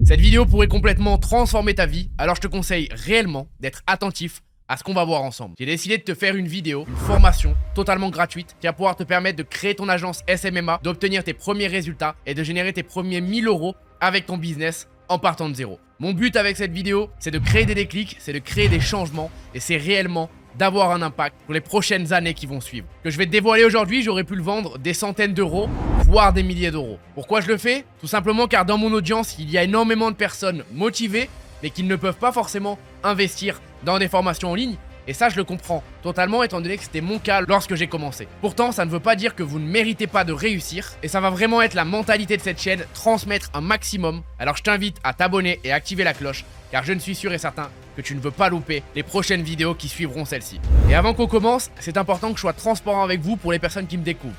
Cette vidéo pourrait complètement transformer ta vie, alors je te conseille réellement d'être attentif à ce qu'on va voir ensemble. J'ai décidé de te faire une vidéo, une formation totalement gratuite qui va pouvoir te permettre de créer ton agence SMMA, d'obtenir tes premiers résultats et de générer tes premiers 1000 € avec ton business en partant de zéro. Mon but avec cette vidéo, c'est de créer des déclics, c'est de créer des changements et c'est réellement d'avoir un impact pour les prochaines années qui vont suivre. Que je vais te dévoiler aujourd'hui, j'aurais pu le vendre des centaines d'euros, voire des milliers d'euros. Pourquoi je le fais? Tout simplement car dans mon audience, il y a énormément de personnes motivées, mais qui ne peuvent pas forcément investir dans des formations en ligne. Et ça, je le comprends totalement étant donné que c'était mon cas lorsque j'ai commencé. Pourtant, ça ne veut pas dire que vous ne méritez pas de réussir. Et ça va vraiment être la mentalité de cette chaîne, transmettre un maximum. Alors je t'invite à t'abonner et activer la cloche, car je ne suis sûr et certain que tu ne veux pas louper les prochaines vidéos qui suivront celle-ci. Et avant qu'on commence, c'est important que je sois transparent avec vous pour les personnes qui me découvrent.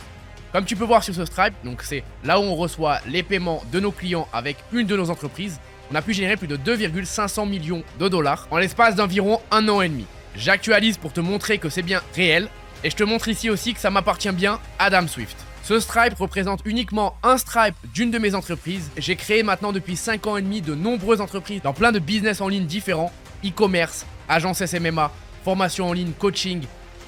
Comme tu peux voir sur ce Stripe, donc c'est là où on reçoit les paiements de nos clients avec une de nos entreprises, on a pu générer plus de 2,500 millions de dollars en l'espace d'environ 1 an et demi. J'actualise pour te montrer que c'est bien réel et je te montre ici aussi que ça m'appartient bien, Adam Swift. Ce Stripe représente uniquement un Stripe d'une de mes entreprises. J'ai créé maintenant depuis 5 ans et demi de nombreuses entreprises dans plein de business en ligne différents, e-commerce, agence SMMA, formation en ligne, coaching,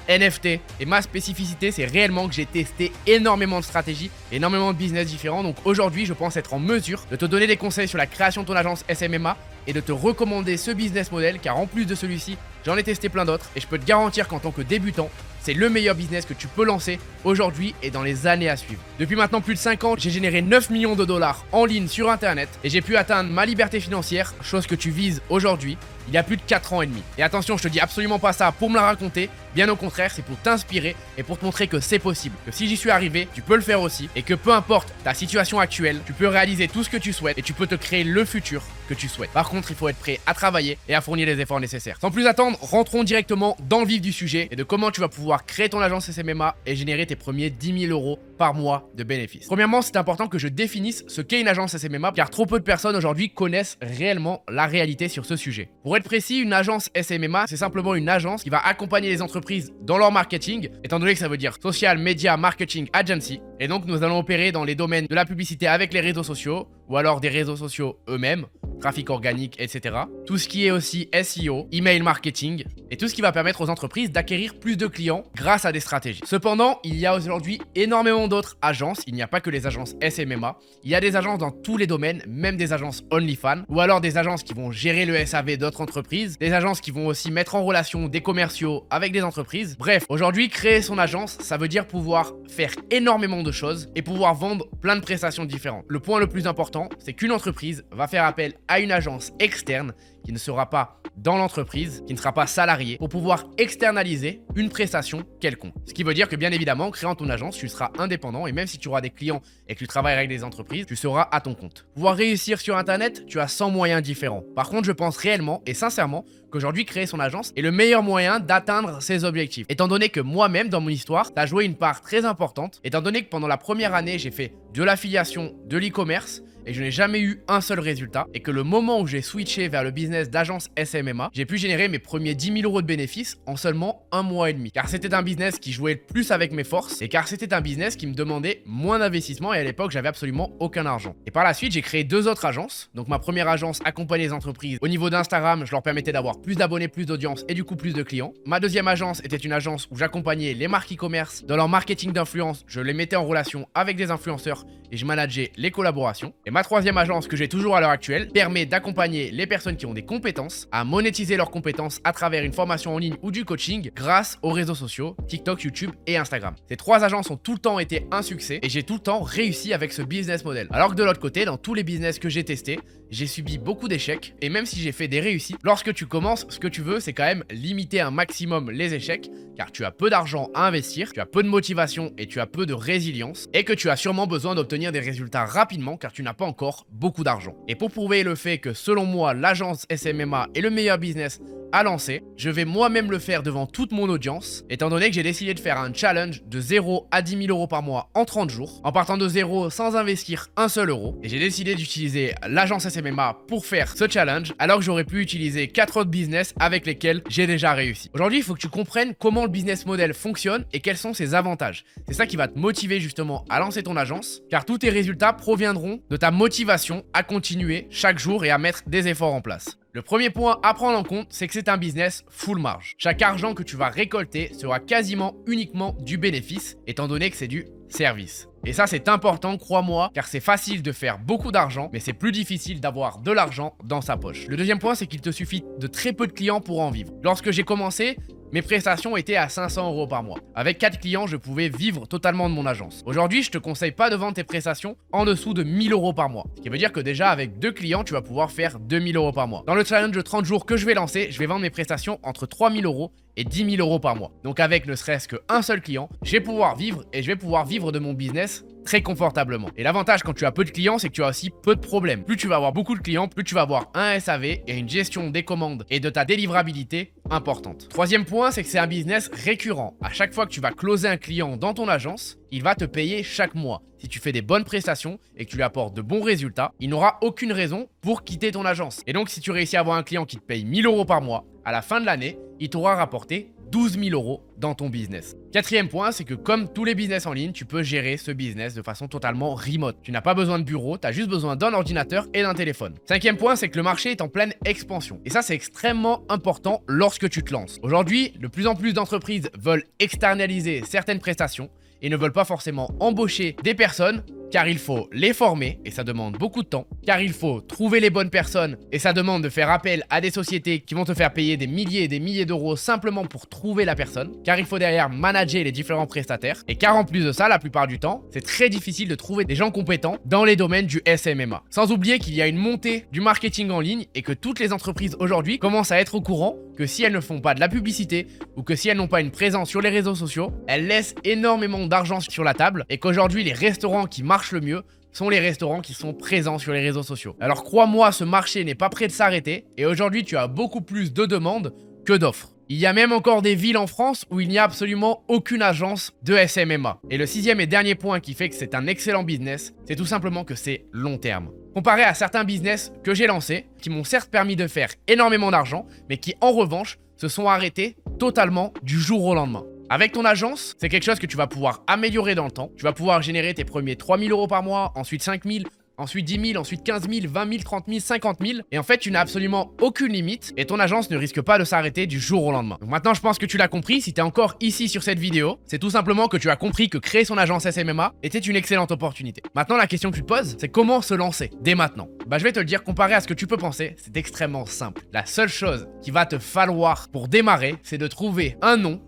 NFT. Et ma spécificité, c'est réellement que j'ai testé énormément de stratégies, énormément de business différents. Donc aujourd'hui, je pense être en mesure de te donner des conseils sur la création de ton agence SMMA et de te recommander ce business model, car en plus de celui-ci, j'en ai testé plein d'autres et je peux te garantir qu'en tant que débutant, c'est le meilleur business que tu peux lancer aujourd'hui et dans les années à suivre. Depuis maintenant plus de 5 ans, j'ai généré 9 millions de dollars en ligne sur internet et j'ai pu atteindre ma liberté financière, chose que tu vises aujourd'hui, il y a plus de 4 ans et demi. Et attention, je te dis absolument pas ça pour me la raconter, bien au contraire, c'est pour t'inspirer et pour te montrer que c'est possible, que si j'y suis arrivé, tu peux le faire aussi et que peu importe ta situation actuelle, tu peux réaliser tout ce que tu souhaites et tu peux te créer le futur que tu souhaites. Par contre, il faut être prêt à travailler et à fournir les efforts nécessaires. Sans plus attendre, rentrons directement dans le vif du sujet et de comment tu vas pouvoir créer ton agence SMMA et générer tes premiers 10 000 € par mois de bénéfices. Premièrement, c'est important que je définisse ce qu'est une agence SMMA car trop peu de personnes aujourd'hui connaissent réellement la réalité sur ce sujet. Pour être précis, une agence SMMA, c'est simplement une agence qui va accompagner les entreprises dans leur marketing, étant donné que ça veut dire Social Media Marketing Agency. Et donc, nous allons opérer dans les domaines de la publicité avec les réseaux sociaux ou alors des réseaux sociaux eux-mêmes, trafic organique, etc. Tout ce qui est aussi SEO, email marketing et tout ce qui va permettre aux entreprises d'acquérir plus de clients grâce à des stratégies. Cependant, il y a aujourd'hui énormément d'autres agences. Il n'y a pas que les agences SMMA. Il y a des agences dans tous les domaines, même des agences OnlyFans ou alors des agences qui vont gérer le SAV d'autres entreprises, des agences qui vont aussi mettre en relation des commerciaux avec des entreprises. Bref, aujourd'hui, créer son agence, ça veut dire pouvoir faire énormément de choses et pouvoir vendre plein de prestations différentes. Le point le plus important, c'est qu'une entreprise va faire appel à une agence externe qui ne sera pas dans l'entreprise, qui ne sera pas salarié, pour pouvoir externaliser une prestation quelconque. Ce qui veut dire que bien évidemment, en créant ton agence, tu seras indépendant et même si tu auras des clients et que tu travailleras avec des entreprises, tu seras à ton compte. Pouvoir réussir sur Internet, tu as 100 moyens différents. Par contre, je pense réellement et sincèrement qu'aujourd'hui, créer son agence est le meilleur moyen d'atteindre ses objectifs. Étant donné que moi-même, dans mon histoire, ça a joué une part très importante, étant donné que pendant la première année, j'ai fait de l'affiliation, de l'e-commerce, et je n'ai jamais eu un seul résultat, et que le moment où j'ai switché vers le business d'agence SMMA, j'ai pu générer mes premiers 10 000 € de bénéfices en seulement 1 mois et demi. Car c'était un business qui jouait le plus avec mes forces, et car c'était un business qui me demandait moins d'investissement, et à l'époque, j'avais absolument aucun argent. Et par la suite, j'ai créé 2 autres agences. Donc ma première agence accompagnait les entreprises au niveau d'Instagram, je leur permettais d'avoir plus d'abonnés, plus d'audience, et du coup plus de clients. Ma deuxième agence était une agence où j'accompagnais les marques e-commerce dans leur marketing d'influence, je les mettais en relation avec des influenceurs, et je manageais les collaborations. Et ma troisième agence que j'ai toujours à l'heure actuelle permet d'accompagner les personnes qui ont des compétences à monétiser leurs compétences à travers une formation en ligne ou du coaching grâce aux réseaux sociaux, TikTok, YouTube et Instagram. Ces 3 agences ont tout le temps été un succès et j'ai tout le temps réussi avec ce business model. Alors que de l'autre côté, dans tous les business que j'ai testés, j'ai subi beaucoup d'échecs et même si j'ai fait des réussites, lorsque tu commences, ce que tu veux, c'est quand même limiter un maximum les échecs car tu as peu d'argent à investir, tu as peu de motivation et tu as peu de résilience et que tu as sûrement besoin d'obtenir des résultats rapidement car tu n'as pas encore beaucoup d'argent. Et pour prouver le fait que selon moi, l'agence SMMA est le meilleur business à lancer. Je vais moi-même le faire devant toute mon audience, étant donné que j'ai décidé de faire un challenge de 0 à 10 000 euros par mois en 30 jours, en partant de zéro sans investir un seul euro. Et j'ai décidé d'utiliser l'agence SMMA pour faire ce challenge, alors que j'aurais pu utiliser 4 autres business avec lesquels j'ai déjà réussi. Aujourd'hui, il faut que tu comprennes comment le business model fonctionne et quels sont ses avantages. C'est ça qui va te motiver justement à lancer ton agence, car tous tes résultats proviendront de ta motivation à continuer chaque jour et à mettre des efforts en place. Le premier point à prendre en compte, c'est que c'est un business full marge. Chaque argent que tu vas récolter sera quasiment uniquement du bénéfice, étant donné que c'est du service. Et ça, c'est important, crois-moi, car c'est facile de faire beaucoup d'argent, mais c'est plus difficile d'avoir de l'argent dans sa poche. Le deuxième point, c'est qu'il te suffit de très peu de clients pour en vivre. Lorsque j'ai commencé, mes prestations étaient à 500 euros par mois. Avec 4 clients, je pouvais vivre totalement de mon agence. Aujourd'hui, je te conseille pas de vendre tes prestations en dessous de 1000 euros par mois. Ce qui veut dire que déjà, avec 2 clients, tu vas pouvoir faire 2000 euros par mois. Dans le challenge de 30 jours que je vais lancer, je vais vendre mes prestations entre 3000 euros et 10 000 euros par mois. Donc avec ne serait-ce qu'un seul client, je vais pouvoir vivre et je vais pouvoir vivre de mon business très confortablement. Et l'avantage quand tu as peu de clients, c'est que tu as aussi peu de problèmes. Plus tu vas avoir beaucoup de clients, plus tu vas avoir un SAV et une gestion des commandes et de ta délivrabilité importante. Troisième point, c'est que c'est un business récurrent. À chaque fois que tu vas closer un client dans ton agence, il va te payer chaque mois. Si tu fais des bonnes prestations et que tu lui apportes de bons résultats, il n'aura aucune raison pour quitter ton agence. Et donc si tu réussis à avoir un client qui te paye 1000 euros par mois, à la fin de l'année, il t'aura rapporté 12 000 euros dans ton business. Quatrième point, c'est que comme tous les business en ligne, tu peux gérer ce business de façon totalement remote. Tu n'as pas besoin de bureau, tu as juste besoin d'un ordinateur et d'un téléphone. Cinquième point, c'est que le marché est en pleine expansion. Et ça, c'est extrêmement important lorsque tu te lances. Aujourd'hui, de plus en plus d'entreprises veulent externaliser certaines prestations et ne veulent pas forcément embaucher des personnes, car il faut les former et ça demande beaucoup de temps, car il faut trouver les bonnes personnes et ça demande de faire appel à des sociétés qui vont te faire payer des milliers et des milliers d'euros simplement pour trouver la personne, car il faut derrière manager les différents prestataires et car en plus de ça, la plupart du temps, c'est très difficile de trouver des gens compétents dans les domaines du SMMA. Sans oublier qu'il y a une montée du marketing en ligne et que toutes les entreprises aujourd'hui commencent à être au courant que si elles ne font pas de la publicité ou que si elles n'ont pas une présence sur les réseaux sociaux, elles laissent énormément d'argent sur la table et qu'aujourd'hui les restaurants qui marchent le mieux sont les restaurants qui sont présents sur les réseaux sociaux. Alors crois-moi, ce marché n'est pas prêt de s'arrêter et aujourd'hui tu as beaucoup plus de demandes que d'offres. Il y a même encore des villes en France où il n'y a absolument aucune agence de SMMA. Et le sixième et dernier point qui fait que c'est un excellent business, c'est tout simplement que c'est long terme. Comparé à certains business que j'ai lancés, qui m'ont certes permis de faire énormément d'argent, mais qui en revanche se sont arrêtés totalement du jour au lendemain. Avec ton agence, c'est quelque chose que tu vas pouvoir améliorer dans le temps. Tu vas pouvoir générer tes premiers 3 000 euros par mois, ensuite 5 000, ensuite 10 000, ensuite 15 000, 20 000, 30 000, 50 000. Et en fait, tu n'as absolument aucune limite et ton agence ne risque pas de s'arrêter du jour au lendemain. Donc maintenant, je pense que tu l'as compris. Si tu es encore ici sur cette vidéo, c'est tout simplement que tu as compris que créer son agence SMMA était une excellente opportunité. Maintenant, la question que tu te poses, c'est comment se lancer dès maintenant. Je vais te le dire, comparé à ce que tu peux penser, c'est extrêmement simple. La seule chose qu'il va te falloir pour démarrer, c'est de trouver un nom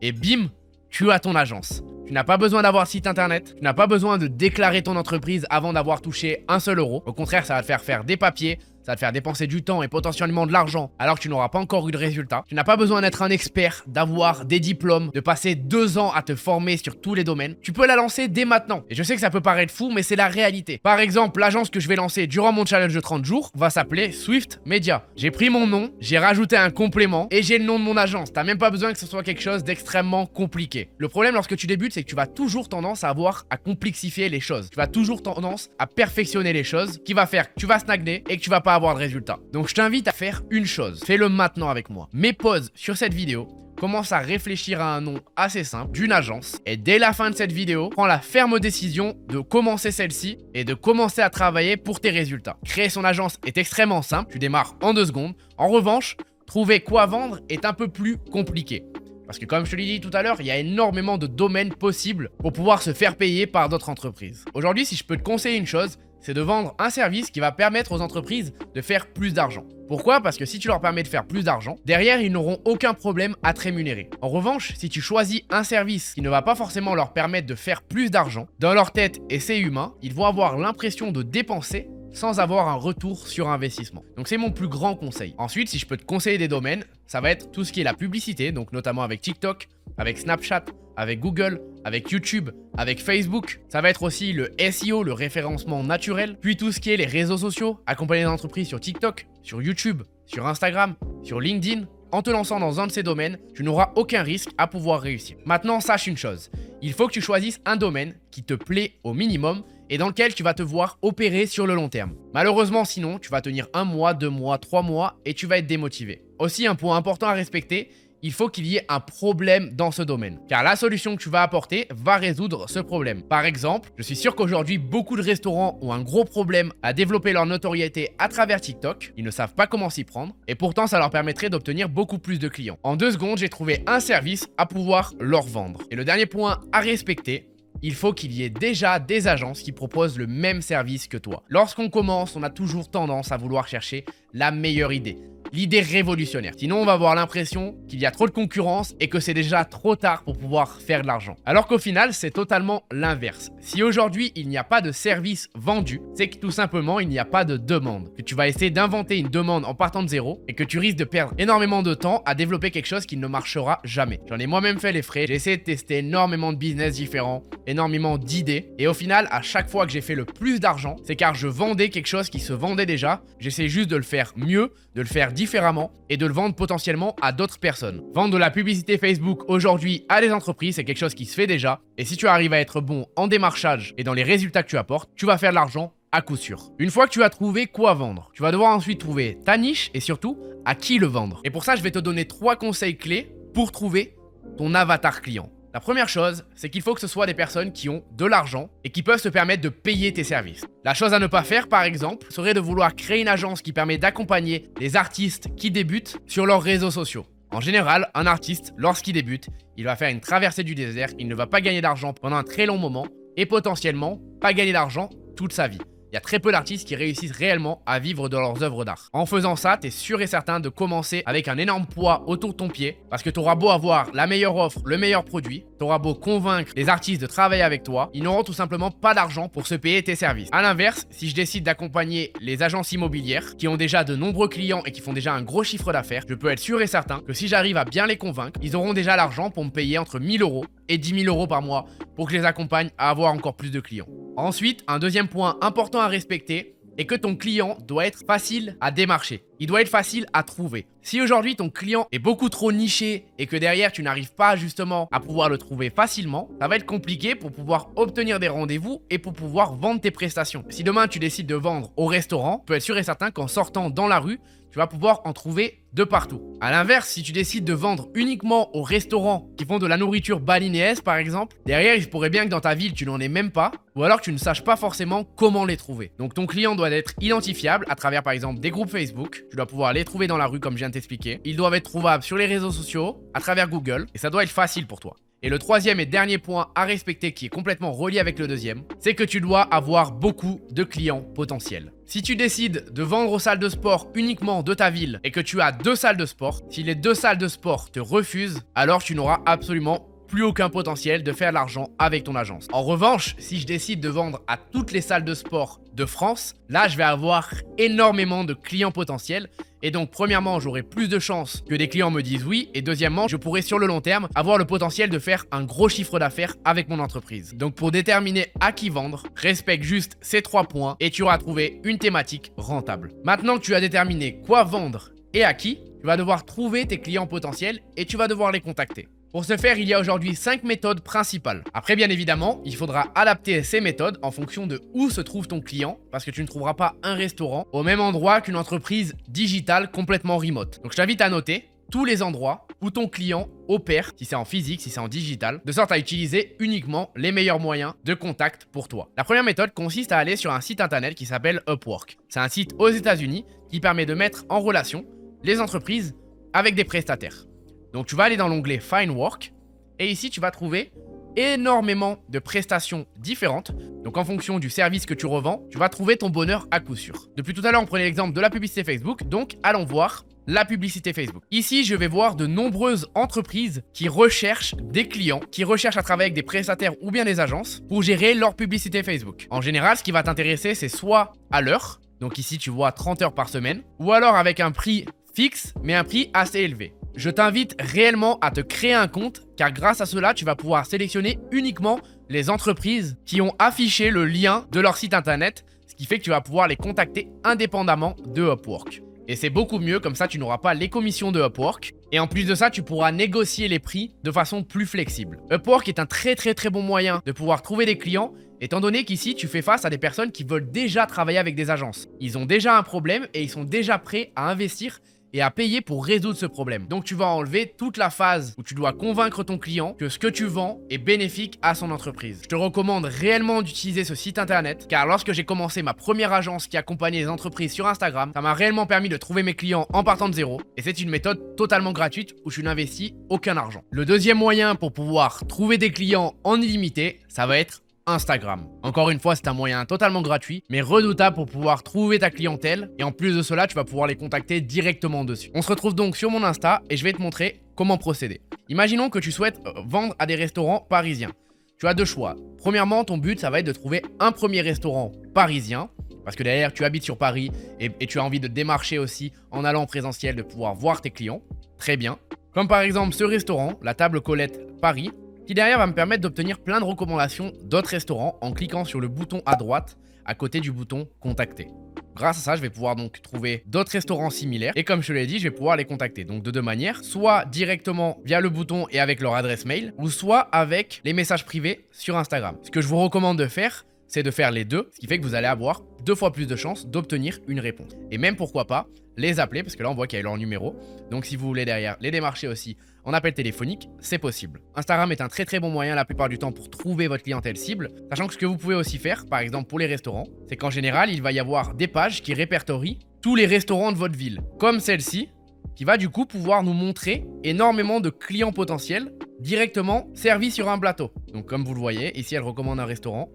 et bim, tu as ton agence. Tu n'as pas besoin d'avoir site internet, tu n'as pas besoin de déclarer ton entreprise avant d'avoir touché un seul euro. Au contraire, ça va te faire faire des papiers, ça va te faire dépenser du temps et potentiellement de l'argent alors que tu n'auras pas encore eu de résultat. Tu n'as pas besoin d'être un expert, d'avoir des diplômes, de passer 2 ans à te former sur tous les domaines. Tu peux la lancer dès maintenant. Et je sais que ça peut paraître fou, mais c'est la réalité. Par exemple, l'agence que je vais lancer durant mon challenge de 30 jours va s'appeler Swift Media. J'ai pris mon nom, j'ai rajouté un complément et j'ai le nom de mon agence. T'as même pas besoin que ce soit quelque chose d'extrêmement compliqué. Le problème lorsque tu débutes, c'est que tu vas toujours tendance à avoir à complexifier les choses. Tu vas toujours tendance à perfectionner les choses, qui va faire que tu vas stagner et que tu vas pas avoir de résultats. Donc je t'invite à faire une chose, fais-le maintenant avec moi. Mets pause sur cette vidéo, commence à réfléchir à un nom assez simple d'une agence et dès la fin de cette vidéo, prends la ferme décision de commencer celle-ci et de commencer à travailler pour tes résultats. Créer son agence est extrêmement simple, tu démarres en 2 secondes. En revanche, trouver quoi vendre est un peu plus compliqué. Parce que comme je te l'ai dit tout à l'heure, il y a énormément de domaines possibles pour pouvoir se faire payer par d'autres entreprises. Aujourd'hui, si je peux te conseiller une chose, c'est de vendre un service qui va permettre aux entreprises de faire plus d'argent. Pourquoi? Parce que si tu leur permets de faire plus d'argent, derrière, ils n'auront aucun problème à te rémunérer. En revanche, si tu choisis un service qui ne va pas forcément leur permettre de faire plus d'argent, dans leur tête, et c'est humain, ils vont avoir l'impression de dépenser sans avoir un retour sur investissement. Donc c'est mon plus grand conseil. Ensuite, si je peux te conseiller des domaines, ça va être tout ce qui est la publicité, donc notamment avec TikTok, avec Snapchat, avec Google, avec YouTube, avec Facebook. Ça va être aussi le SEO, le référencement naturel, puis tout ce qui est les réseaux sociaux, accompagner des entreprises sur TikTok, sur YouTube, sur Instagram, sur LinkedIn, en te lançant dans un de ces domaines, tu n'auras aucun risque à pouvoir réussir. Maintenant, sache une chose, il faut que tu choisisses un domaine qui te plaît au minimum et dans lequel tu vas te voir opérer sur le long terme. Malheureusement, sinon, tu vas tenir 1 mois, 2 mois, 3 mois et tu vas être démotivé. Aussi, un point important à respecter, il faut qu'il y ait un problème dans ce domaine. Car la solution que tu vas apporter va résoudre ce problème. Par exemple, je suis sûr qu'aujourd'hui, beaucoup de restaurants ont un gros problème à développer leur notoriété à travers TikTok. Ils ne savent pas comment s'y prendre. Et pourtant, ça leur permettrait d'obtenir beaucoup plus de clients. En 2 secondes, j'ai trouvé un service à pouvoir leur vendre. Et le dernier point à respecter, il faut qu'il y ait déjà des agences qui proposent le même service que toi. Lorsqu'on commence, on a toujours tendance à vouloir chercher la meilleure idée. L'idée révolutionnaire. Sinon, on va avoir l'impression qu'il y a trop de concurrence et que c'est déjà trop tard pour pouvoir faire de l'argent. Alors qu'au final, c'est totalement l'inverse. Si aujourd'hui, il n'y a pas de service vendu, c'est que tout simplement, il n'y a pas de demande. Que tu vas essayer d'inventer une demande en partant de zéro et que tu risques de perdre énormément de temps à développer quelque chose qui ne marchera jamais. J'en ai moi-même fait les frais. J'ai essayé de tester énormément de business différents, énormément d'idées. Et au final, à chaque fois que j'ai fait le plus d'argent, c'est car je vendais quelque chose qui se vendait déjà. J'essaie juste de le faire mieux, de le faire différemment et de le vendre potentiellement à d'autres personnes. Vendre de la publicité Facebook aujourd'hui à des entreprises, c'est quelque chose qui se fait déjà. Et si tu arrives à être bon en démarchage et dans les résultats que tu apportes, tu vas faire de l'argent à coup sûr. Une fois que tu as trouvé quoi vendre, tu vas devoir ensuite trouver ta niche et surtout à qui le vendre. Et pour ça, je vais te donner 3 conseils clés pour trouver ton avatar client. La première chose, c'est qu'il faut que ce soit des personnes qui ont de l'argent et qui peuvent se permettre de payer tes services. La chose à ne pas faire, par exemple, serait de vouloir créer une agence qui permet d'accompagner les artistes qui débutent sur leurs réseaux sociaux. En général, un artiste, lorsqu'il débute, il va faire une traversée du désert, il ne va pas gagner d'argent pendant un très long moment et potentiellement pas gagner d'argent toute sa vie. Il y a très peu d'artistes qui réussissent réellement à vivre de leurs œuvres d'art. En faisant ça, tu es sûr et certain de commencer avec un énorme poids autour de ton pied parce que tu auras beau avoir la meilleure offre, le meilleur produit, tu auras beau convaincre les artistes de travailler avec toi, ils n'auront tout simplement pas d'argent pour se payer tes services. A l'inverse, si je décide d'accompagner les agences immobilières qui ont déjà de nombreux clients et qui font déjà un gros chiffre d'affaires, je peux être sûr et certain que si j'arrive à bien les convaincre, ils auront déjà l'argent pour me payer entre 1000 € et 10 000 € par mois pour que je les accompagne à avoir encore plus de clients. Ensuite, un deuxième point important à respecter est que ton client doit être facile à démarcher. Il doit être facile à trouver. Si aujourd'hui ton client est beaucoup trop niché et que derrière tu n'arrives pas justement à pouvoir le trouver facilement, ça va être compliqué pour pouvoir obtenir des rendez-vous et pour pouvoir vendre tes prestations. Si demain tu décides de vendre au restaurant, tu peux être sûr et certain qu'en sortant dans la rue, tu vas pouvoir en trouver de partout. A l'inverse, si tu décides de vendre uniquement aux restaurants qui font de la nourriture balinéaise par exemple, derrière il se pourrait bien que dans ta ville tu n'en aies même pas ou alors que tu ne saches pas forcément comment les trouver. Donc ton client doit être identifiable à travers par exemple des groupes Facebook, tu dois pouvoir les trouver dans la rue comme je viens de t'expliquer. Ils doivent être trouvables sur les réseaux sociaux, à travers Google et ça doit être facile pour toi. Et le troisième et dernier point à respecter qui est complètement relié avec le deuxième, c'est que tu dois avoir beaucoup de clients potentiels. Si tu décides de vendre aux salles de sport uniquement de ta ville et que tu as 2 salles de sport, si les 2 salles de sport te refusent, alors tu n'auras absolument plus aucun potentiel de faire de l'argent avec ton agence. En revanche, si je décide de vendre à toutes les salles de sport de France, là je vais avoir énormément de clients potentiels et donc premièrement j'aurai plus de chances que des clients me disent oui et deuxièmement je pourrai sur le long terme avoir le potentiel de faire un gros chiffre d'affaires avec mon entreprise. Donc pour déterminer à qui vendre, respecte juste ces 3 points et tu auras trouvé une thématique rentable. Maintenant que tu as déterminé quoi vendre et à qui, tu vas devoir trouver tes clients potentiels et tu vas devoir les contacter. Pour ce faire, il y a aujourd'hui 5 méthodes principales. Après, bien évidemment, il faudra adapter ces méthodes en fonction de où se trouve ton client, parce que tu ne trouveras pas un restaurant au même endroit qu'une entreprise digitale complètement remote. Donc je t'invite à noter tous les endroits où ton client opère, si c'est en physique, si c'est en digital, de sorte à utiliser uniquement les meilleurs moyens de contact pour toi. La première méthode consiste à aller sur un site internet qui s'appelle Upwork. C'est un site aux États-Unis qui permet de mettre en relation les entreprises avec des prestataires. Donc tu vas aller dans l'onglet Find Work et ici tu vas trouver énormément de prestations différentes. Donc en fonction du service que tu revends, tu vas trouver ton bonheur à coup sûr. Depuis tout à l'heure, on prenait l'exemple de la publicité Facebook, donc allons voir la publicité Facebook. Ici, je vais voir de nombreuses entreprises qui recherchent des clients, qui recherchent à travailler avec des prestataires ou bien des agences pour gérer leur publicité Facebook. En général, ce qui va t'intéresser, c'est soit à l'heure, donc ici tu vois 30 heures par semaine, ou alors avec un prix fixe, mais un prix assez élevé. Je t'invite réellement à te créer un compte car grâce à cela, tu vas pouvoir sélectionner uniquement les entreprises qui ont affiché le lien de leur site internet, ce qui fait que tu vas pouvoir les contacter indépendamment de Upwork. Et c'est beaucoup mieux, comme ça tu n'auras pas les commissions de Upwork Et en plus de ça, tu pourras négocier les prix de façon plus flexible. Upwork est un très bon moyen de pouvoir trouver des clients, étant donné qu'ici, tu fais face à des personnes qui veulent déjà travailler avec des agences. Ils ont déjà un problème et ils sont déjà prêts à investir et à payer pour résoudre ce problème. Donc tu vas enlever toute la phase où tu dois convaincre ton client que ce que tu vends est bénéfique à son entreprise. Je te recommande réellement d'utiliser ce site internet, car lorsque j'ai commencé ma première agence qui accompagnait les entreprises sur Instagram, ça m'a réellement permis de trouver mes clients en partant de zéro, et c'est une méthode totalement gratuite où je n'investis aucun argent. Le deuxième moyen pour pouvoir trouver des clients en illimité, ça va être Instagram. Encore une fois, c'est un moyen totalement gratuit, mais redoutable pour pouvoir trouver ta clientèle. Et en plus de cela, tu vas pouvoir les contacter directement dessus. On se retrouve donc sur mon Insta et je vais te montrer comment procéder. Imaginons que tu souhaites vendre à des restaurants parisiens. Tu as deux choix. Premièrement, ton but, ça va être de trouver un premier restaurant parisien, parce que derrière, tu habites sur Paris et tu as envie de démarcher aussi en allant en présentiel, de pouvoir voir tes clients. Très bien. Comme par exemple ce restaurant, la Table Colette Paris, qui derrière va me permettre d'obtenir plein de recommandations d'autres restaurants en cliquant sur le bouton à droite à côté du bouton contacter. Grâce à ça, je vais pouvoir donc trouver d'autres restaurants similaires et comme je te l'ai dit, je vais pouvoir les contacter. Donc de deux manières, soit directement via le bouton et avec leur adresse mail, ou soit avec les messages privés sur Instagram. Ce que je vous recommande de faire, c'est de faire les deux, ce qui fait que vous allez avoir 2 fois plus de chances d'obtenir une réponse. Et même pourquoi pas les appeler, parce que là on voit qu'il y a leur numéro. Donc si vous voulez derrière les démarcher aussi en appel téléphonique, c'est possible. Instagram est un très bon moyen la plupart du temps pour trouver votre clientèle cible, sachant que ce que vous pouvez aussi faire, par exemple pour les restaurants, c'est qu'en général il va y avoir des pages qui répertorient tous les restaurants de votre ville, comme celle-ci, qui va du coup pouvoir nous montrer énormément de clients potentiels directement servis sur un plateau. Donc comme vous le voyez, ici elle recommande un restaurant.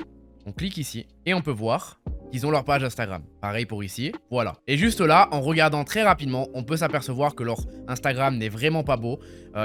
On clique ici et on peut voir qu'ils ont leur page Instagram. Pareil pour ici, voilà. Et juste là, en regardant très rapidement, on peut s'apercevoir que leur Instagram n'est vraiment pas beau.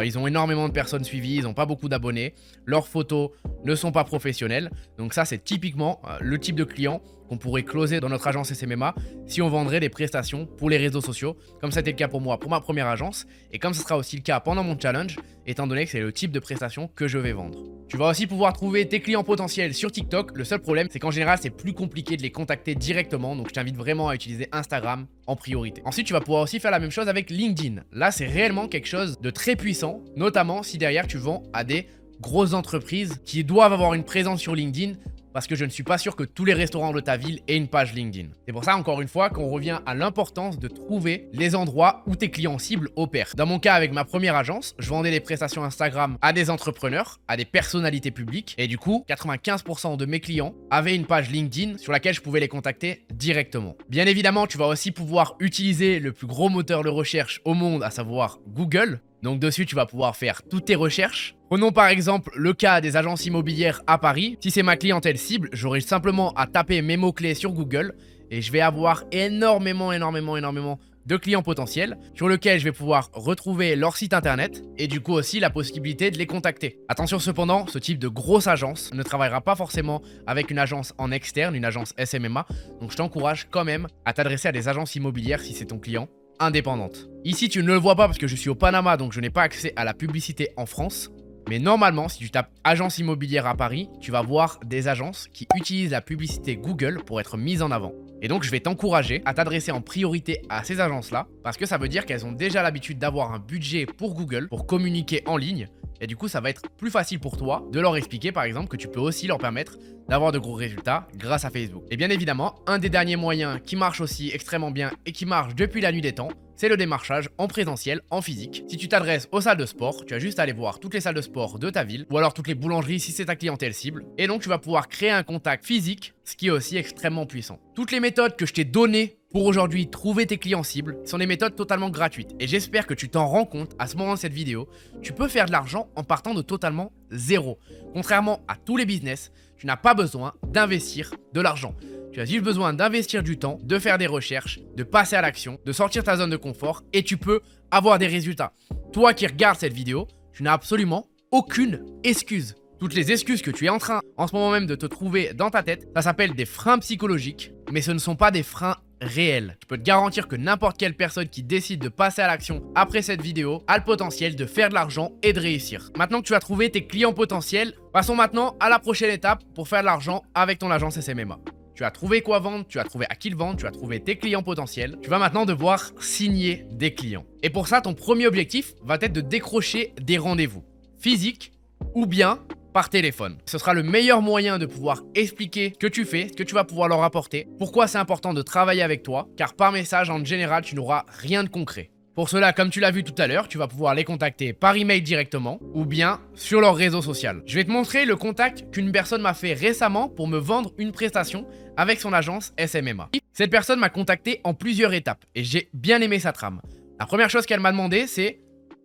Ils ont énormément de personnes suivies, ils n'ont pas beaucoup d'abonnés. Leurs photos ne sont pas professionnelles. Donc ça, c'est typiquement le type de client qu'on pourrait closer dans notre agence SMMA si on vendrait des prestations pour les réseaux sociaux, comme c'était le cas pour moi pour ma première agence, et comme ce sera aussi le cas pendant mon challenge, étant donné que c'est le type de prestation que je vais vendre. Tu vas aussi pouvoir trouver tes clients potentiels sur TikTok. Le seul problème, c'est qu'en général, c'est plus compliqué de les contacter directement, donc je t'invite vraiment à utiliser Instagram en priorité. Ensuite, tu vas pouvoir aussi faire la même chose avec LinkedIn. Là, c'est réellement quelque chose de très puissant, notamment si derrière tu vends à des grosses entreprises qui doivent avoir une présence sur LinkedIn, parce que je ne suis pas sûr que tous les restaurants de ta ville aient une page LinkedIn. C'est pour ça, encore une fois, qu'on revient à l'importance de trouver les endroits où tes clients cibles opèrent. Dans mon cas, avec ma première agence, je vendais des prestations Instagram à des entrepreneurs, à des personnalités publiques, et du coup, 95% de mes clients avaient une page LinkedIn sur laquelle je pouvais les contacter directement. Bien évidemment, tu vas aussi pouvoir utiliser le plus gros moteur de recherche au monde, à savoir Google. Donc dessus, tu vas pouvoir faire toutes tes recherches. Prenons par exemple le cas des agences immobilières à Paris. Si c'est ma clientèle cible, j'aurai simplement à taper mes mots-clés sur Google et je vais avoir énormément de clients potentiels sur lesquels je vais pouvoir retrouver leur site internet et du coup aussi la possibilité de les contacter. Attention cependant, ce type de grosse agence ne travaillera pas forcément avec une agence en externe, une agence SMMA. Donc je t'encourage quand même à t'adresser à des agences immobilières si c'est ton client indépendante. Ici, tu ne le vois pas parce que je suis au Panama, donc je n'ai pas accès à la publicité en France. Mais normalement, si tu tapes agence immobilière à Paris, tu vas voir des agences qui utilisent la publicité Google pour être mises en avant. Et donc, je vais t'encourager à t'adresser en priorité à ces agences-là parce que ça veut dire qu'elles ont déjà l'habitude d'avoir un budget pour Google, pour communiquer en ligne. Et du coup, ça va être plus facile pour toi de leur expliquer, par exemple, que tu peux aussi leur permettre d'avoir de gros résultats grâce à Facebook. Et bien évidemment, un des derniers moyens qui marche aussi extrêmement bien et qui marche depuis la nuit des temps, c'est le démarchage en présentiel, en physique. Si tu t'adresses aux salles de sport, tu as juste à aller voir toutes les salles de sport de ta ville ou alors toutes les boulangeries si c'est ta clientèle cible. Et donc, tu vas pouvoir créer un contact physique, ce qui est aussi extrêmement puissant. Toutes les méthodes que je t'ai données pour aujourd'hui trouver tes clients cibles sont des méthodes totalement gratuites. Et j'espère que tu t'en rends compte à ce moment de cette vidéo. Tu peux faire de l'argent en partant de totalement zéro. Contrairement à tous les business, tu n'as pas besoin d'investir de l'argent. Tu as juste besoin d'investir du temps, de faire des recherches, de passer à l'action, de sortir ta zone de confort et tu peux avoir des résultats. Toi qui regardes cette vidéo, tu n'as absolument aucune excuse. Toutes les excuses que tu es en train en ce moment même de te trouver dans ta tête, ça s'appelle des freins psychologiques, mais ce ne sont pas des freins réels. Je peux te garantir que n'importe quelle personne qui décide de passer à l'action après cette vidéo a le potentiel de faire de l'argent et de réussir. Maintenant que tu as trouvé tes clients potentiels, passons maintenant à la prochaine étape pour faire de l'argent avec ton agence SMMA. Tu tu as trouvé quoi vendre, tu as trouvé à qui le vendre, tu as trouvé tes clients potentiels. Tu vas maintenant devoir signer des clients. Et pour ça, ton premier objectif va être de décrocher des rendez-vous physiques ou bien par téléphone. Ce sera le meilleur moyen de pouvoir expliquer ce que tu fais, ce que tu vas pouvoir leur apporter, pourquoi c'est important de travailler avec toi, car par message, en général, tu n'auras rien de concret. Pour cela, comme tu l'as vu tout à l'heure, tu vas pouvoir les contacter par email directement ou bien sur leur réseau social. Je vais te montrer le contact qu'une personne m'a fait récemment pour me vendre une prestation avec son agence SMMA. Cette personne m'a contacté en plusieurs étapes et j'ai bien aimé sa trame. La première chose qu'elle m'a demandé, c'est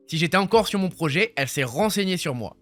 si j'étais encore sur mon projet, elle s'est renseignée sur moi.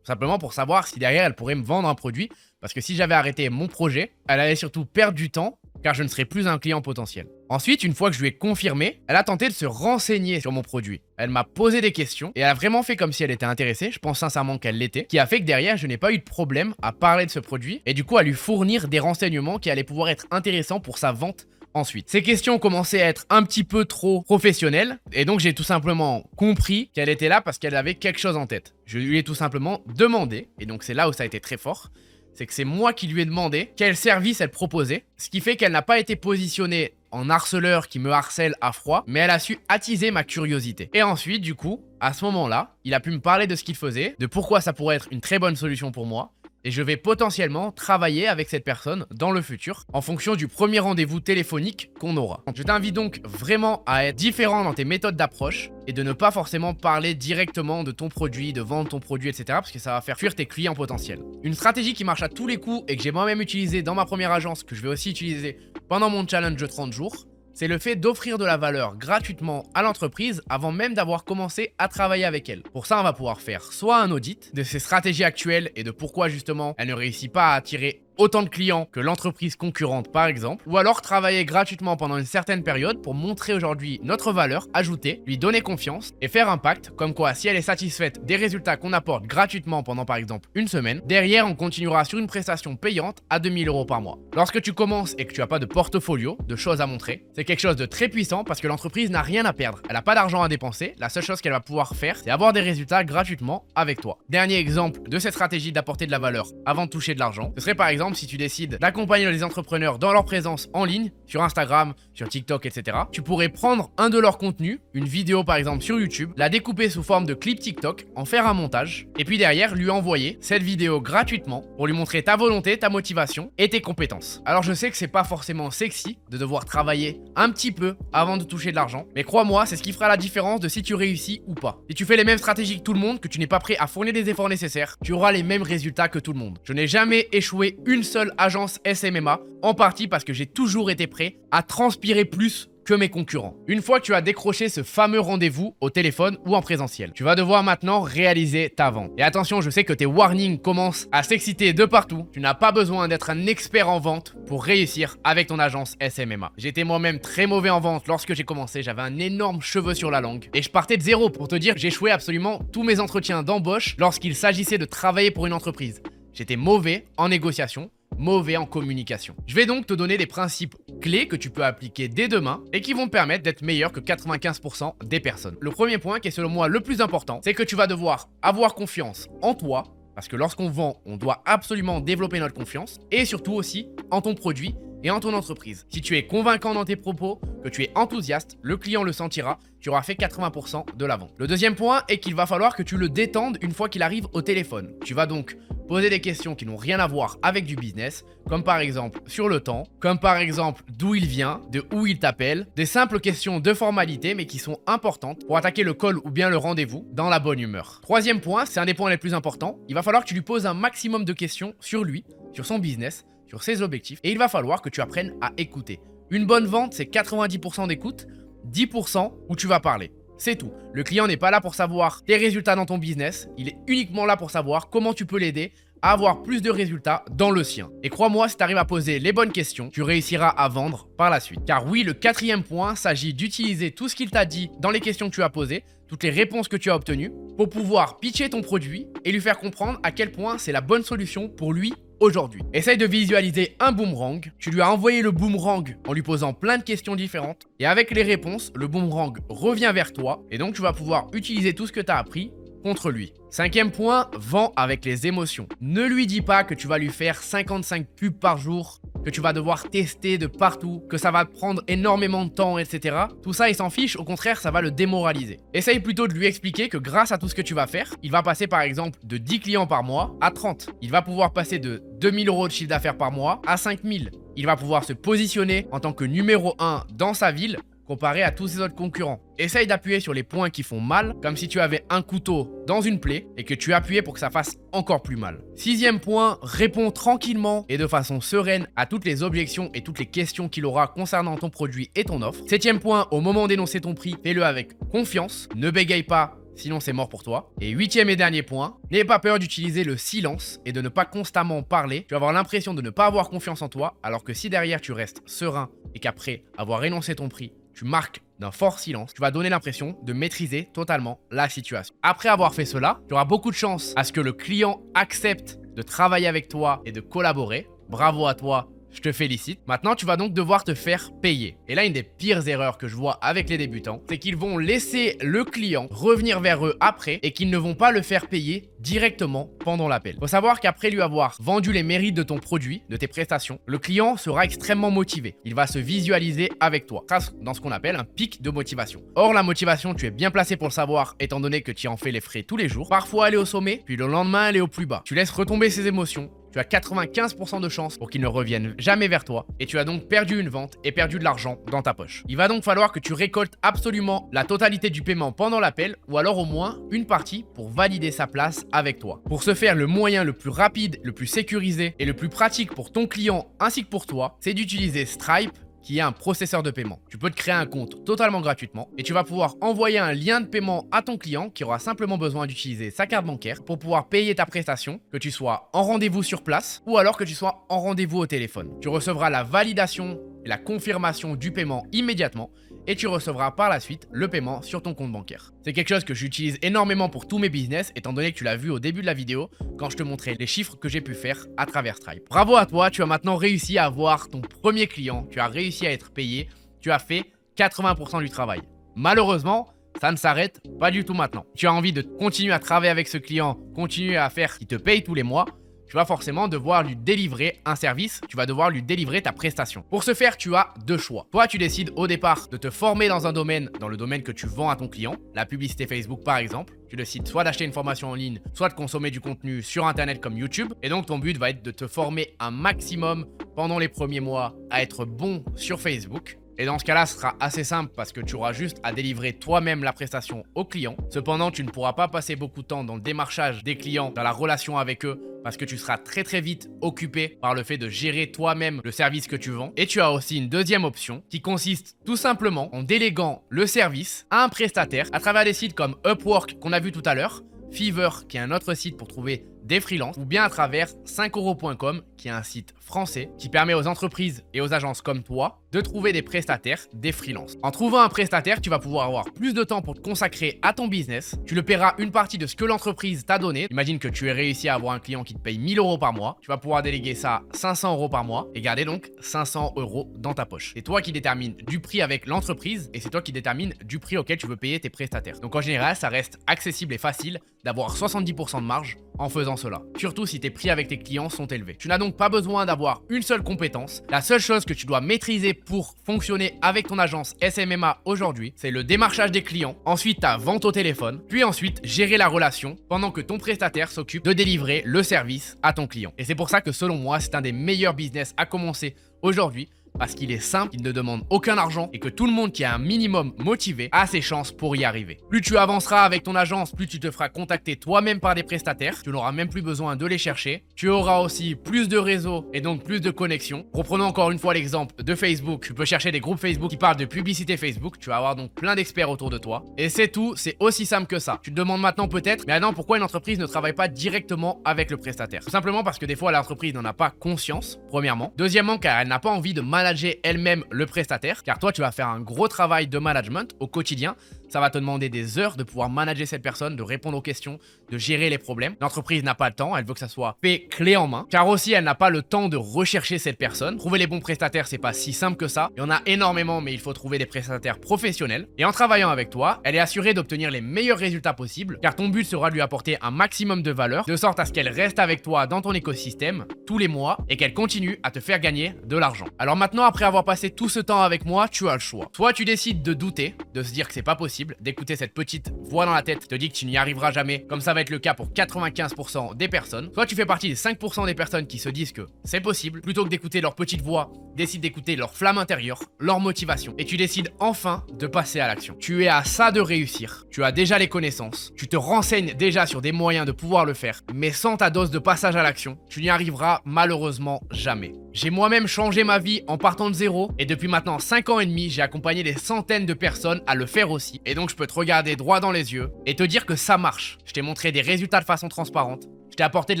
Simplement pour savoir si derrière elle pourrait me vendre un produit, parce que si j'avais arrêté mon projet, elle allait surtout perdre du temps car je ne serais plus un client potentiel. Ensuite, une fois que je lui ai confirmé, elle a tenté de se renseigner sur mon produit. Elle m'a posé des questions et elle a vraiment fait comme si elle était intéressée, je pense sincèrement qu'elle l'était, qui a fait que derrière, je n'ai pas eu de problème à parler de ce produit et du coup à lui fournir des renseignements qui allaient pouvoir être intéressants pour sa vente ensuite. Ces questions commençaient à être un petit peu trop professionnelles et donc j'ai tout simplement compris qu'elle était là parce qu'elle avait quelque chose en tête. Je lui ai tout simplement demandé, et donc c'est là où ça a été très fort, c'est que c'est moi qui lui ai demandé quel service elle proposait, ce qui fait qu'elle n'a pas été positionnée en harceleur qui me harcèle à froid, mais elle a su attiser ma curiosité. Et ensuite, du coup, à ce moment-là, il a pu me parler de ce qu'il faisait, de pourquoi ça pourrait être une très bonne solution pour moi, et je vais potentiellement travailler avec cette personne dans le futur en fonction du premier rendez-vous téléphonique qu'on aura. Je t'invite donc vraiment à être différent dans tes méthodes d'approche et de ne pas forcément parler directement de ton produit, de vendre ton produit, etc. parce que ça va faire fuir tes clients potentiels. Une stratégie qui marche à tous les coups et que j'ai moi-même utilisée dans ma première agence, que je vais aussi utiliser pendant mon challenge de 30 jours, c'est le fait d'offrir de la valeur gratuitement à l'entreprise avant même d'avoir commencé à travailler avec elle. Pour ça, on va pouvoir faire soit un audit de ses stratégies actuelles et de pourquoi justement elle ne réussit pas à attirer autant de clients que l'entreprise concurrente par exemple, ou alors travailler gratuitement pendant une certaine période pour montrer aujourd'hui notre valeur ajoutée, lui donner confiance et faire un pacte comme quoi si elle est satisfaite des résultats qu'on apporte gratuitement pendant par exemple une semaine, derrière on continuera sur une prestation payante à 2000 € par mois. Lorsque tu commences et que tu n'as pas de portfolio, de choses à montrer, c'est quelque chose de très puissant parce que l'entreprise n'a rien à perdre, elle n'a pas d'argent à dépenser, la seule chose qu'elle va pouvoir faire c'est avoir des résultats gratuitement avec toi. Dernier exemple de cette stratégie d'apporter de la valeur avant de toucher de l'argent, ce serait par exemple si tu décides d'accompagner les entrepreneurs dans leur présence en ligne, sur Instagram, sur TikTok, etc. Tu pourrais prendre un de leurs contenus, une vidéo par exemple sur YouTube, la découper sous forme de clip TikTok, en faire un montage, et puis derrière lui envoyer cette vidéo gratuitement pour lui montrer ta volonté, ta motivation et tes compétences. Alors je sais que c'est pas forcément sexy de devoir travailler un petit peu avant de toucher de l'argent, mais crois-moi, c'est ce qui fera la différence de si tu réussis ou pas. Si tu fais les mêmes stratégies que tout le monde, que tu n'es pas prêt à fournir des efforts nécessaires, tu auras les mêmes résultats que tout le monde. Je n'ai jamais échoué une seule agence SMMA, en partie parce que j'ai toujours été prêt à transpirer plus que mes concurrents. Une fois que tu as décroché ce fameux rendez-vous au téléphone ou en présentiel, tu vas devoir maintenant réaliser ta vente. Et attention, je sais que tes warnings commencent à s'exciter de partout. Tu n'as pas besoin d'être un expert en vente pour réussir avec ton agence SMMA. J'étais moi-même très mauvais en vente lorsque j'ai commencé, j'avais un énorme cheveu sur la langue et je partais de zéro pour te dire que j'échouais absolument tous mes entretiens d'embauche lorsqu'il s'agissait de travailler pour une entreprise. J'étais mauvais en négociation, mauvais en communication. Je vais donc te donner des principes clés que tu peux appliquer dès demain et qui vont te permettre d'être meilleur que 95% des personnes. Le premier point qui est selon moi le plus important, c'est que tu vas devoir avoir confiance en toi parce que lorsqu'on vend, on doit absolument développer notre confiance et surtout aussi en ton produit et en ton entreprise. Si tu es convaincant dans tes propos, que tu es enthousiaste, le client le sentira, tu auras fait 80% de la vente. Le deuxième point est qu'il va falloir que tu le détendes une fois qu'il arrive au téléphone. Tu vas donc poser des questions qui n'ont rien à voir avec du business, comme par exemple sur le temps, comme par exemple d'où il vient, de où il t'appelle, des simples questions de formalité mais qui sont importantes pour attaquer le call ou bien le rendez-vous dans la bonne humeur. Troisième point, c'est un des points les plus importants, il va falloir que tu lui poses un maximum de questions sur lui, sur son business, sur ses objectifs et il va falloir que tu apprennes à écouter. Une bonne vente, c'est 90% d'écoute, 10% où tu vas parler. C'est tout. Le client n'est pas là pour savoir tes résultats dans ton business, il est uniquement là pour savoir comment tu peux l'aider à avoir plus de résultats dans le sien. Et crois-moi, si tu arrives à poser les bonnes questions, tu réussiras à vendre par la suite. Car oui, le quatrième point s'agit d'utiliser tout ce qu'il t'a dit dans les questions que tu as posées, toutes les réponses que tu as obtenues, pour pouvoir pitcher ton produit et lui faire comprendre à quel point c'est la bonne solution pour lui aujourd'hui. Essaye de visualiser un boomerang, tu lui as envoyé le boomerang en lui posant plein de questions différentes et avec les réponses, le boomerang revient vers toi et donc tu vas pouvoir utiliser tout ce que tu as appris contre lui. Cinquième point, vends avec les émotions. Ne lui dis pas que tu vas lui faire 55 pubs par jour, que tu vas devoir tester de partout, que ça va te prendre énormément de temps, etc. Tout ça, il s'en fiche, au contraire, ça va le démoraliser. Essaye plutôt de lui expliquer que grâce à tout ce que tu vas faire, il va passer par exemple de 10 clients par mois à 30. Il va pouvoir passer de 2000 € de chiffre d'affaires par mois à 5000. Il va pouvoir se positionner en tant que numéro 1 dans sa ville, comparé à tous ses autres concurrents. Essaye d'appuyer sur les points qui font mal, comme si tu avais un couteau dans une plaie et que tu appuyais pour que ça fasse encore plus mal. Sixième point, réponds tranquillement et de façon sereine à toutes les objections et toutes les questions qu'il aura concernant ton produit et ton offre. Septième point, au moment d'énoncer ton prix, fais-le avec confiance, ne bégaye pas, sinon c'est mort pour toi. Et huitième et dernier point, n'aie pas peur d'utiliser le silence et de ne pas constamment parler. Tu vas avoir l'impression de ne pas avoir confiance en toi, alors que si derrière tu restes serein et qu'après avoir énoncé ton prix, tu marques d'un fort silence, tu vas donner l'impression de maîtriser totalement la situation. Après avoir fait cela, tu auras beaucoup de chance à ce que le client accepte de travailler avec toi et de collaborer. Bravo à toi, je te félicite. Maintenant, tu vas donc devoir te faire payer. Et là, une des pires erreurs que je vois avec les débutants, c'est qu'ils vont laisser le client revenir vers eux après et qu'ils ne vont pas le faire payer directement pendant l'appel. Faut savoir qu'après lui avoir vendu les mérites de ton produit, de tes prestations, le client sera extrêmement motivé. Il va se visualiser avec toi, grâce dans ce qu'on appelle un pic de motivation. Or, la motivation, tu es bien placé pour le savoir, étant donné que tu en fais les frais tous les jours. Parfois, elle est au sommet, puis le lendemain, elle est au plus bas. Tu laisses retomber ses émotions. Tu as 95% de chances pour qu'ils ne reviennent jamais vers toi et tu as donc perdu une vente et perdu de l'argent dans ta poche. Il va donc falloir que tu récoltes absolument la totalité du paiement pendant l'appel ou alors au moins une partie pour valider sa place avec toi. Pour ce faire, le moyen le plus rapide, le plus sécurisé et le plus pratique pour ton client ainsi que pour toi, c'est d'utiliser Stripe, qui est un processeur de paiement. Tu peux te créer un compte totalement gratuitement et tu vas pouvoir envoyer un lien de paiement à ton client qui aura simplement besoin d'utiliser sa carte bancaire pour pouvoir payer ta prestation, que tu sois en rendez-vous sur place ou alors que tu sois en rendez-vous au téléphone. Tu recevras la validation et la confirmation du paiement immédiatement et tu recevras par la suite le paiement sur ton compte bancaire. C'est quelque chose que j'utilise énormément pour tous mes business étant donné que tu l'as vu au début de la vidéo quand je te montrais les chiffres que j'ai pu faire à travers Stripe. Bravo à toi, tu as maintenant réussi à avoir ton premier client, tu as réussi à être payé, tu as fait 80% du travail. Malheureusement, ça ne s'arrête pas du tout maintenant. Tu as envie de continuer à travailler avec ce client, continuer à faire qu'il te paye tous les mois, tu vas forcément devoir lui délivrer un service, tu vas devoir lui délivrer ta prestation. Pour ce faire, tu as deux choix. Toi, tu décides au départ de te former dans un domaine, dans le domaine que tu vends à ton client, la publicité Facebook par exemple. Tu décides soit d'acheter une formation en ligne, soit de consommer du contenu sur Internet comme YouTube. Et donc, ton but va être de te former un maximum pendant les premiers mois à être bon sur Facebook. Et dans ce cas-là, ce sera assez simple parce que tu auras juste à délivrer toi-même la prestation au client. Cependant, tu ne pourras pas passer beaucoup de temps dans le démarchage des clients, dans la relation avec eux, parce que tu seras très très vite occupé par le fait de gérer toi-même le service que tu vends. Et tu as aussi une deuxième option qui consiste tout simplement en déléguant le service à un prestataire à travers des sites comme Upwork qu'on a vu tout à l'heure, Fiverr qui est un autre site pour trouver des freelances ou bien à travers 5euros.com qui est un site français qui permet aux entreprises et aux agences comme toi de trouver des prestataires, des freelances. En trouvant un prestataire, tu vas pouvoir avoir plus de temps pour te consacrer à ton business. Tu le paieras une partie de ce que l'entreprise t'a donné. Imagine que tu aies réussi à avoir un client qui te paye 1000 € par mois. Tu vas pouvoir déléguer ça 500 € par mois et garder donc 500 € dans ta poche. C'est toi qui détermines du prix avec l'entreprise et c'est toi qui détermines du prix auquel tu veux payer tes prestataires. Donc en général, ça reste accessible et facile d'avoir 70% de marge en faisant cela. Surtout si tes prix avec tes clients sont élevés. Tu n'as donc pas besoin d'avoir une seule compétence. La seule chose que tu dois maîtriser pour fonctionner avec ton agence SMMA aujourd'hui, c'est le démarchage des clients, ensuite ta vente au téléphone, puis ensuite gérer la relation pendant que ton prestataire s'occupe de délivrer le service à ton client. Et c'est pour ça que selon moi, c'est un des meilleurs business à commencer aujourd'hui parce qu'il est simple, il ne demande aucun argent et que tout le monde qui est un minimum motivé a ses chances pour y arriver. Plus tu avanceras avec ton agence, plus tu te feras contacter toi-même par des prestataires, tu n'auras même plus besoin de les chercher. Tu auras aussi plus de réseaux et donc plus de connexions. Reprenons encore une fois l'exemple de Facebook. Tu peux chercher des groupes Facebook qui parlent de publicité Facebook, tu vas avoir donc plein d'experts autour de toi. Et c'est tout, c'est aussi simple que ça. Tu te demandes maintenant peut-être, mais non, pourquoi une entreprise ne travaille pas directement avec le prestataire? Tout simplement parce que des fois l'entreprise n'en a pas conscience, premièrement. Deuxièmement, car elle n'a pas envie de manager elle-même le prestataire, car toi tu vas faire un gros travail de management au quotidien. Ça va te demander des heures de pouvoir manager cette personne, de répondre aux questions, de gérer les problèmes. L'entreprise n'a pas le temps, elle veut que ça soit fait clé en main, car aussi elle n'a pas le temps de rechercher cette personne. Trouver les bons prestataires, c'est pas si simple que ça. Il y en a énormément, mais il faut trouver des prestataires professionnels. Et en travaillant avec toi, elle est assurée d'obtenir les meilleurs résultats possibles, car ton but sera de lui apporter un maximum de valeur, de sorte à ce qu'elle reste avec toi dans ton écosystème tous les mois et qu'elle continue à te faire gagner de l'argent. Alors maintenant, après avoir passé tout ce temps avec moi, tu as le choix. Soit tu décides de douter, de se dire que c'est pas possible, d'écouter cette petite voix dans la tête qui te dit que tu n'y arriveras jamais, comme ça va être le cas pour 95% des personnes. Soit tu fais partie des 5% des personnes qui se disent que c'est possible, plutôt que d'écouter leur petite voix, décide d'écouter leur flamme intérieure, leur motivation, et tu décides enfin de passer à l'action. Tu es à ça de réussir, tu as déjà les connaissances, tu te renseignes déjà sur des moyens de pouvoir le faire, mais sans ta dose de passage à l'action, tu n'y arriveras malheureusement jamais. J'ai moi-même changé ma vie en partant de zéro, et depuis maintenant 5 ans et demi, j'ai accompagné des centaines de personnes à le faire aussi. Et donc je peux te regarder droit dans les yeux et te dire que ça marche. Je t'ai montré des résultats de façon transparente. Je t'ai apporté de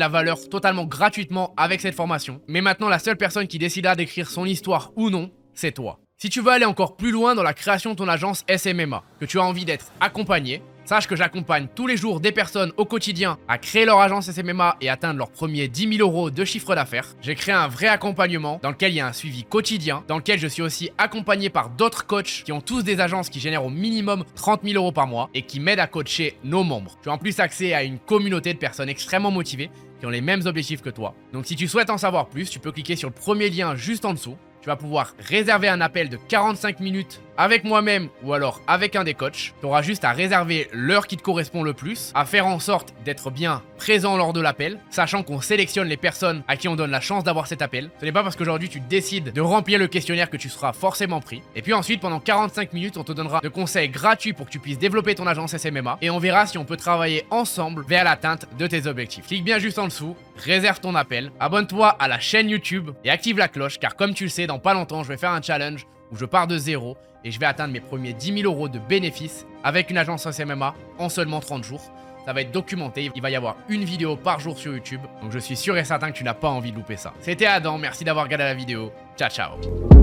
la valeur totalement gratuitement avec cette formation. Mais maintenant, la seule personne qui décidera d'écrire son histoire ou non, c'est toi. Si tu veux aller encore plus loin dans la création de ton agence SMMA, que tu as envie d'être accompagné, sache que j'accompagne tous les jours des personnes au quotidien à créer leur agence SMMA et atteindre leur premier 10 000 € de chiffre d'affaires. J'ai créé un vrai accompagnement dans lequel il y a un suivi quotidien, dans lequel je suis aussi accompagné par d'autres coachs qui ont tous des agences qui génèrent au minimum 30 000 € par mois et qui m'aident à coacher nos membres. Tu as en plus accès à une communauté de personnes extrêmement motivées qui ont les mêmes objectifs que toi. Donc si tu souhaites en savoir plus, tu peux cliquer sur le premier lien juste en dessous. Tu vas pouvoir réserver un appel de 45 minutes avec moi-même ou alors avec un des coachs. Tu auras juste à réserver l'heure qui te correspond le plus, à faire en sorte d'être bien présent lors de l'appel, sachant qu'on sélectionne les personnes à qui on donne la chance d'avoir cet appel. Ce n'est pas parce qu'aujourd'hui tu décides de remplir le questionnaire que tu seras forcément pris. Et puis ensuite, pendant 45 minutes, on te donnera de conseils gratuits pour que tu puisses développer ton agence SMMA et on verra si on peut travailler ensemble vers l'atteinte de tes objectifs. Clique bien juste en dessous, réserve ton appel, abonne-toi à la chaîne YouTube et active la cloche car comme tu le sais, dans pas longtemps, je vais faire un challenge où je pars de zéro et je vais atteindre mes premiers 10 000 € de bénéfices avec une agence SMMA en seulement 30 jours. Ça va être documenté, il va y avoir une vidéo par jour sur YouTube, donc je suis sûr et certain que tu n'as pas envie de louper ça. C'était Adam, merci d'avoir regardé la vidéo, ciao ciao.